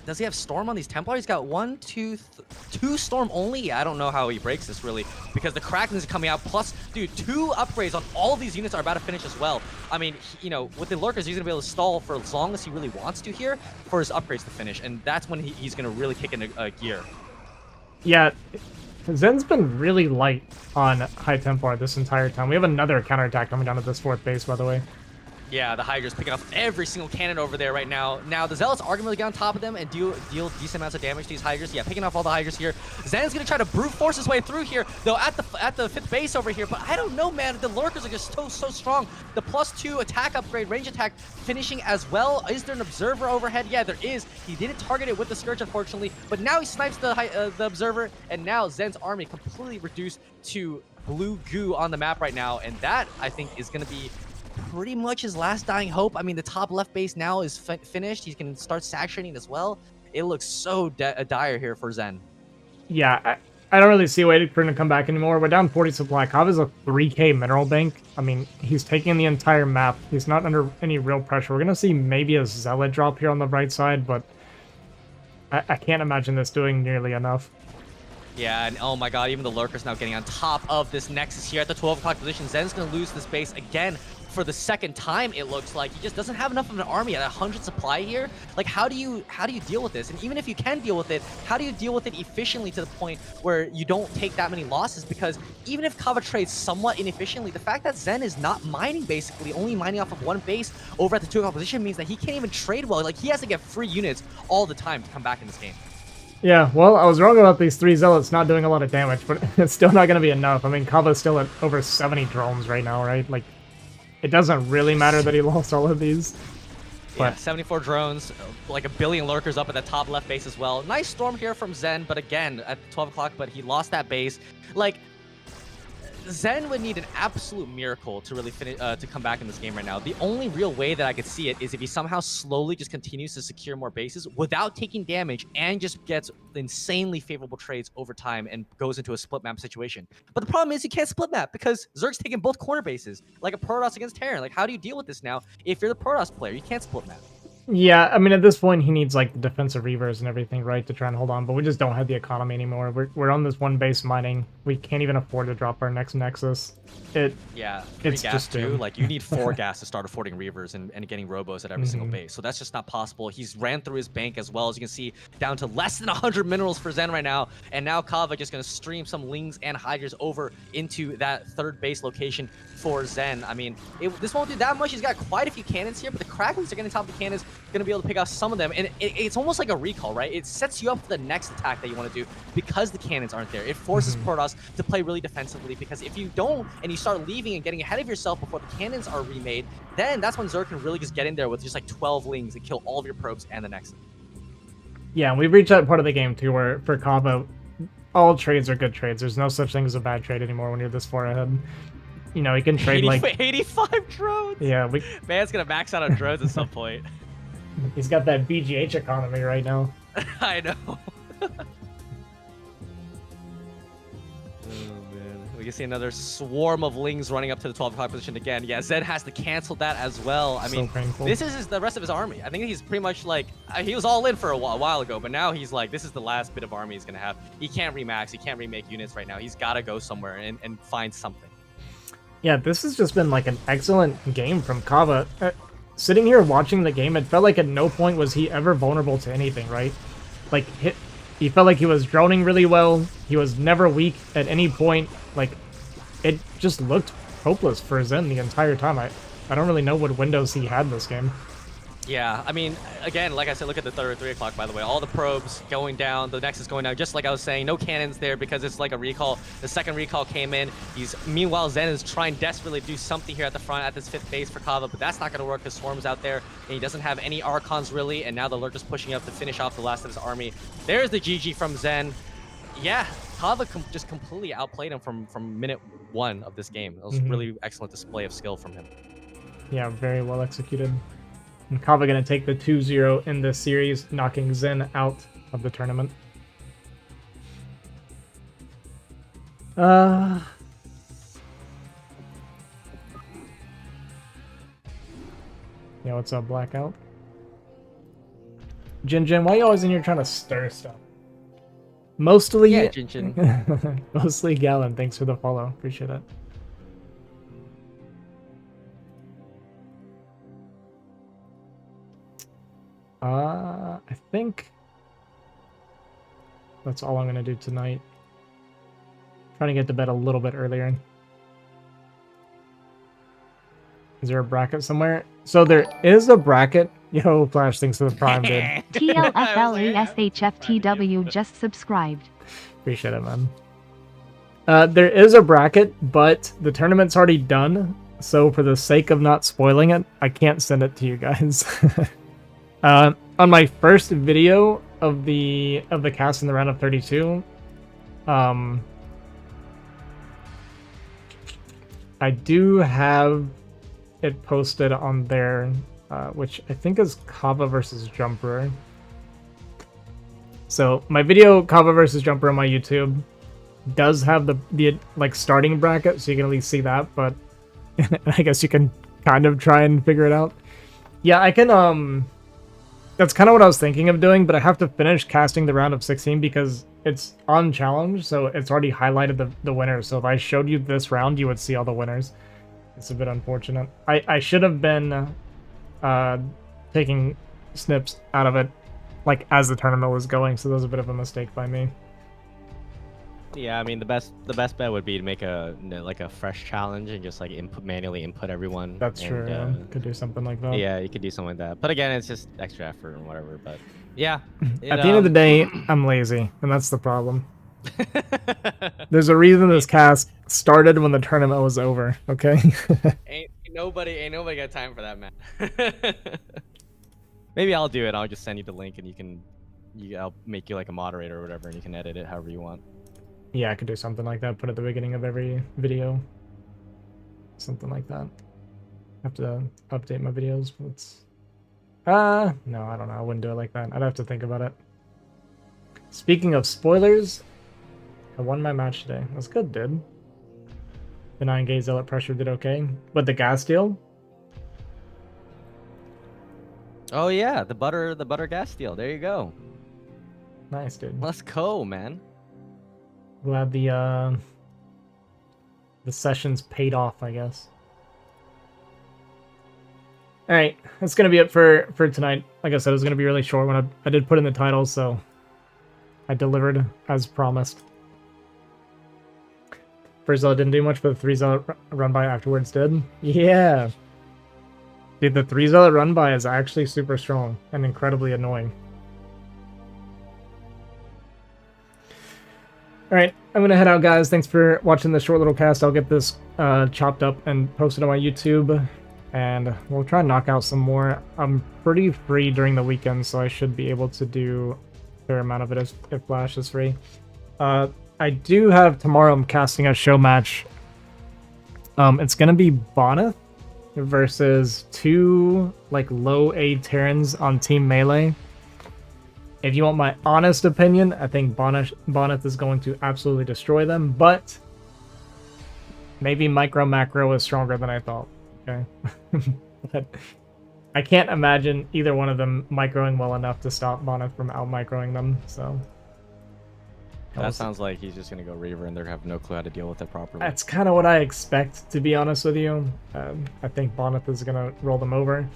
does he have Storm on these Templar? He's got 1, 2, 2 Storm only. I don't know how he breaks this really, because the Kraken is coming out. Plus, dude, 2 upgrades on all of these units are about to finish as well. I mean, you know, with the lurkers, he's gonna be able to stall for as long as he really wants to here for his upgrades to finish, and that's when he's gonna really kick into gear. Yeah, Zen's been really light on High Templar this entire time. We have another counterattack coming down to this 4th base, by the way. Yeah, the Hydra's picking off every single cannon over there right now. Now, the Zealots are going to get on top of them and deal decent amounts of damage to these Hydras. Yeah, picking off all the Hydras here. Zen's going to try to brute force his way through here, though at the 5th base over here. But I don't know, man. The Lurkers are just so strong. The +2 attack upgrade, range attack, finishing as well. Is there an Observer overhead? Yeah, there is. He didn't target it with the Scourge, unfortunately. But now he snipes the Observer, and now Zen's army completely reduced to blue goo on the map right now. And that, I think, is going to be pretty much his last dying hope. I mean, the top left base now is finished. He can start saturating as well. It looks so dire here for Zen. Yeah, I don't really see a way for him to come back anymore. We're down 40 supply. Cava's a 3k mineral bank. I mean, he's taking the entire map. He's not under any real pressure. We're going to see maybe a Zealot drop here on the right side, but I can't imagine this doing nearly enough. Yeah, and oh my god, even the Lurkers now getting on top of this Nexus here at the 12 o'clock position. Zen's going to lose this base again for the second time, it looks like. He just doesn't have enough of an army at 100 supply here. Like, how do you deal with this? And even if you can deal with it, how do you deal with it efficiently to the point where you don't take that many losses? Because even if Cava trades somewhat inefficiently, the fact that Zen is not mining, basically only mining off of one base over at the 2 o'clock position, means that he can't even trade well. Like, he has to get free units all the time to come back in this game. Yeah, well, I was wrong about these 3 Zealots not doing a lot of damage, but it's still not going to be enough. I mean, Cava's still at over 70 drones right now, right? Like, it doesn't really matter that he lost all of these. But yeah, 74 drones, like a billion Lurkers up at the top left base as well. Nice storm here from Zen, but again, at 12 o'clock, but he lost that base. Like, Zen would need an absolute miracle to really finish to come back in this game right now. The only real way that I could see it is if he somehow slowly just continues to secure more bases without taking damage and just gets insanely favorable trades over time and goes into a split map situation. But the problem is you can't split map because Zerg's taking both corner bases, like a Protoss against Terran. Like, how do you deal with this now if you're the Protoss player? You can't split map. yeah, I mean, at this point, he needs, like, the defensive reavers and everything, right, to try and hold on, but we just don't have the economy anymore. We're on this one base mining. We can't even afford to drop our next Nexus. Yeah, it's gas just too. Like, you need 4 gas to start affording reavers and getting robos at every single base. So that's just not possible. He's ran through his bank as well, as you can see, down to less than 100 minerals for Zen right now. And now Cava just going to stream some Lings and Hydras over into that 3rd base location for Zen. I mean, this won't do that much. He's got quite a few cannons here, but the Cracklings are getting top of the cannons, going to be able to pick off some of them. And it's almost like a recall, right? It sets you up for the next attack that you want to do because the cannons aren't there. It forces Protoss to play really defensively, because if you don't and you start leaving and getting ahead of yourself before the cannons are remade, then that's when Zerg can really just get in there with just like 12 Lings and kill all of your probes and the Nexus. Yeah, and we've reached that part of the game too where for Cava, all trades are good trades. There's no such thing as a bad trade anymore when you're this far ahead. You know, he can trade 85 drones. Yeah, man's gonna max out on drones at some point. He's got that BGH economy right now. I know. We can see another swarm of Lings running up to the 12 o'clock position again. Yeah, Zen has to cancel that as well. I mean, painful. This is the rest of his army. I think he's pretty much like, he was all in for a while ago, but now he's like, this is the last bit of army he's going to have. He can't remax. He can't remake units right now. He's got to go somewhere and find something. Yeah, this has just been like an excellent game from Cava. Sitting here watching the game, it felt like at no point was he ever vulnerable to anything, right? Like, he felt like he was droning really well. He was never weak at any point. Like, it just looked hopeless for Zen the entire time. I don't really know what windows he had this game. Yeah, I mean, again, like I said, look at the 3 o'clock, by the way. All the probes going down, the Nexus going down, just like I was saying. No cannons there because it's like a recall. The second recall came in. Meanwhile, Zen is trying desperately to do something here at the front at this 5th base for Cava, but that's not going to work because Swarm's out there, and he doesn't have any Archons really, and now the Lurk is pushing up to finish off the last of his army. There's the GG from Zen. Yeah, Cava just completely outplayed him from minute 1 of this game. It was a really excellent display of skill from him. Yeah, very well executed. And Cava going to take the 2-0 in this series, knocking Zen out of the tournament. Yeah, what's up, Blackout? Jin, why are you always in here trying to stir stuff? Mostly... Yeah, Jin. Mostly Gallon, thanks for the follow. Appreciate it. I think that's all I'm going to do tonight. Trying to get to bed a little bit earlier. Is there a bracket somewhere? So there is a bracket. Yo, Flash thinks of the prime, dude. TLFLASHFTW just subscribed. Appreciate it, man. There is a bracket, but the tournament's already done. So for the sake of not spoiling it, I can't send it to you guys. On my first video of the cast in the round of 32, I do have it posted on there, which I think is Cava versus Jumper. So my video Cava versus Jumper on my YouTube does have the like starting bracket, so you can at least see that, but I guess you can kind of try and figure it out. Yeah, I can that's kind of what I was thinking of doing, but I have to finish casting the round of 16 because it's on challenge, so it's already highlighted the winners. So if I showed you this round, you would see all the winners. It's a bit unfortunate. I should have been taking snips out of it like as the tournament was going, so that was a bit of a mistake by me. Yeah, I mean the best bet would be to make a fresh challenge and just like manually input everyone. That's true. Yeah. Could do something like that. Yeah, you could do something like that. But again, it's just extra effort and whatever. But yeah, at the end of the day, I'm lazy, and that's the problem. There's a reason this cast started when the tournament was over. Okay. ain't nobody got time for that, man. Maybe I'll do it. I'll just send you the link, and I'll make you like a moderator or whatever, and you can edit it however you want. Yeah, I could do something like that. Put at the beginning of every video. Something like that. Have to update my videos, but it's... no, I don't know. I wouldn't do it like that. I'd have to think about it. Speaking of spoilers, I won my match today. That's good, dude. The 9-gauge zealot pressure did okay. But the gas deal? Oh yeah, the butter gas deal. There you go. Nice, dude. Let's go, man. Glad the sessions paid off, I guess. All right, that's gonna be it for tonight. Like I said, it was gonna be really short when I did put in the title, so I delivered as promised. First zealot didn't do much, but the 3 zealot run by afterwards did. Yeah, dude, the 3 zealot run by is actually super strong and incredibly annoying. Alright, I'm going to head out, guys. Thanks for watching this short little cast. I'll get this chopped up and posted on my YouTube, and we'll try and knock out some more. I'm pretty free during the weekend, so I should be able to do a fair amount of it if Flash is free. I do have tomorrow, I'm casting a show match. It's going to be Boneth versus 2 like low A Terrans on Team Melee. If you want my honest opinion, I think Boneth is going to absolutely destroy them, but maybe Micro Macro is stronger than I thought. Okay. But I can't imagine either one of them microing well enough to stop Boneth from out-microing them, so... That sounds like he's just going to go Reaver and they have no clue how to deal with it properly. That's kind of what I expect, to be honest with you. I think Boneth is going to roll them over.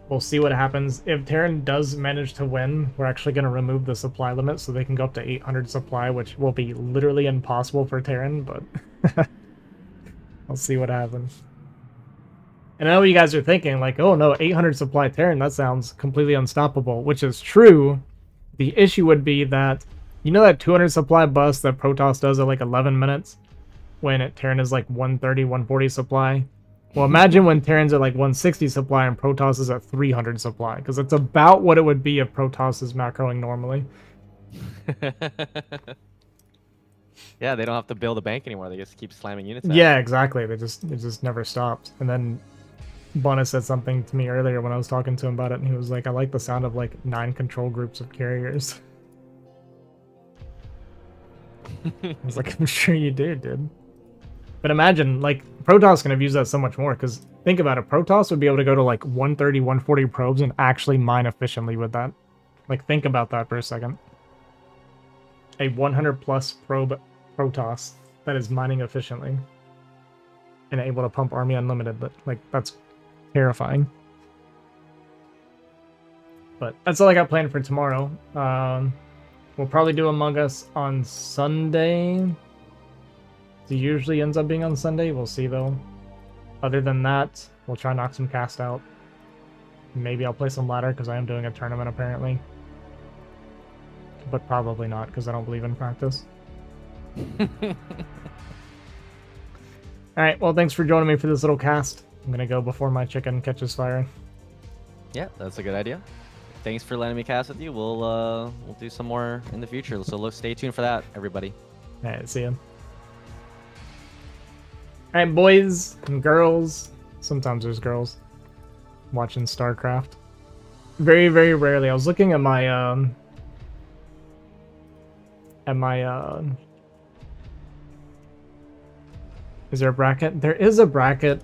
We'll see what happens. If Terran does manage to win, we're actually going to remove the supply limit so they can go up to 800 supply, which will be literally impossible for Terran, but I'll see what happens. And I know what you guys are thinking, like, oh no, 800 supply Terran, that sounds completely unstoppable, which is true. The issue would be that, you know that 200 supply bust that Protoss does at like 11 minutes? When Terran is like 130, 140 supply? Well, imagine when Terran's at like 160 supply and Protoss is at 300 supply, because it's about what it would be if Protoss is macroing normally. Yeah, they don't have to build a bank anymore. They just keep slamming units out. Yeah, exactly. It just never stopped. And then Bonus said something to me earlier when I was talking to him about it, and he was like, I like the sound of like 9 control groups of carriers. I was like, I'm sure you do, dude. But imagine, like, Protoss can have used that so much more, because think about it, Protoss would be able to go to like 130, 140 probes and actually mine efficiently with that. Like, think about that for a second. A 100 plus probe Protoss that is mining efficiently and able to pump Army Unlimited. But, like, that's terrifying. But that's all I got planned for tomorrow. We'll probably do Among Us on Sunday. It usually ends up being on Sunday. We'll see, though. Other than that, we'll try and knock some cast out. Maybe I'll play some ladder because I am doing a tournament apparently. But probably not because I don't believe in practice. Alright, well thanks for joining me for this little cast. I'm gonna go before my chicken catches fire. Yeah, that's a good idea. Thanks for letting me cast with you. We'll do some more in the future. So stay tuned for that, everybody. Alright, see ya. Alright, boys and girls. Sometimes there's girls watching StarCraft. Very, very rarely. I was looking at my is there a bracket? There is a bracket.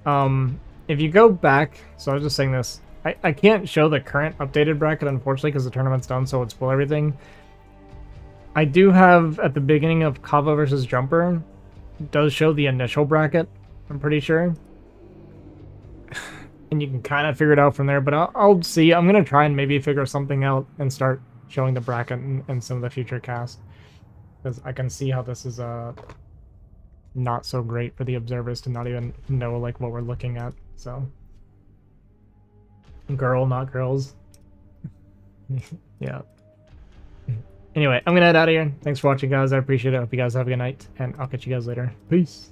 If you go back, so I was just saying this. I can't show the current updated bracket, unfortunately, because the tournament's done, so it would spoil everything. I do have, at the beginning of Cava versus Jumper, it does show the initial bracket, I'm pretty sure. And you can kind of figure it out from there, but I'll see. I'm going to try and maybe figure something out and start showing the bracket in some of the future casts. Because I can see how this is not so great for the observers to not even know like what we're looking at, so... Girl, not girls. Yeah. Anyway, I'm gonna head out of here. Thanks for watching, guys. I appreciate it. I hope you guys have a good night, and I'll catch you guys later. Peace.